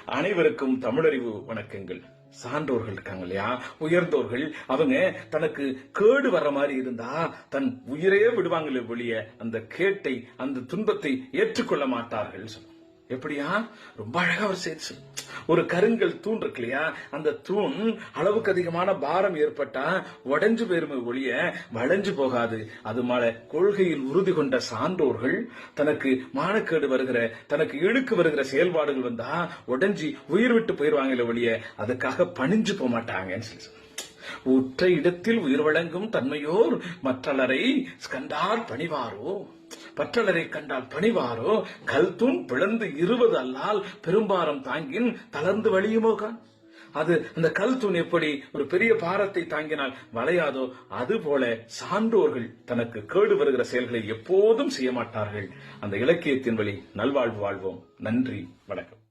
அனைவருக்கும் தமிழறிவு வணக்கங்கள். சான்றோர்கள் இருக்காங்க இல்லையா, உயர்ந்தோர்கள், அவங்க தனக்கு கேடு வர்ற மாதிரி இருந்தா தன் உயிரையே விடுவாங்களே ஒழிய அந்த கேட்டை, அந்த துன்பத்தை ஏற்றுக்கொள்ள மாட்டார்கள். எப்படியா? ரொம்ப அழகா ஒரு செய்தி. ஒரு கருங்கல் தூண் இருக்கு இல்லையா, அந்த தூண் அளவுக்கு அதிகமான பாரம் ஏற்பட்டா உடைஞ்சு போயிருமே ஒழிய வளைஞ்சு போகாது. அது மேல கொள்கையில் உறுதி கொண்ட சான்றோர்கள் தனக்கு மானக்கேடு வருகிற, தனக்கு இழுக்கு வருகிற செயல்பாடுகள் வந்தா உடைஞ்சி உயிர் விட்டு போயிருவாங்களே ஒழிய அதுக்காக பணிஞ்சு போக மாட்டாங்கன்னு சொல்லி. உற்ற இடத்தில் உயிர் வழங்கும் தன்மையோர் மற்றலரை கண்டார் பணிவாரோ, பற்றலரை கண்டால் பணிவாரோ, கல் தூண் பிளந்து 20 அல்லால் பெரும்பாரம் தாங்கின் தளர்ந்து வழியுமோகான். அது அந்த கல் தூண் எப்படி ஒரு பெரிய பாரத்தை தாங்கினால் வளையாதோ, அது போல சான்றோர்கள் தனக்கு கேடு வருகிற செயல்களை எப்போதும் செய்ய மாட்டார்கள். அந்த இலக்கியத்தின் வழி நல்வாழ்வு வாழ்வோம். நன்றி, வணக்கம்.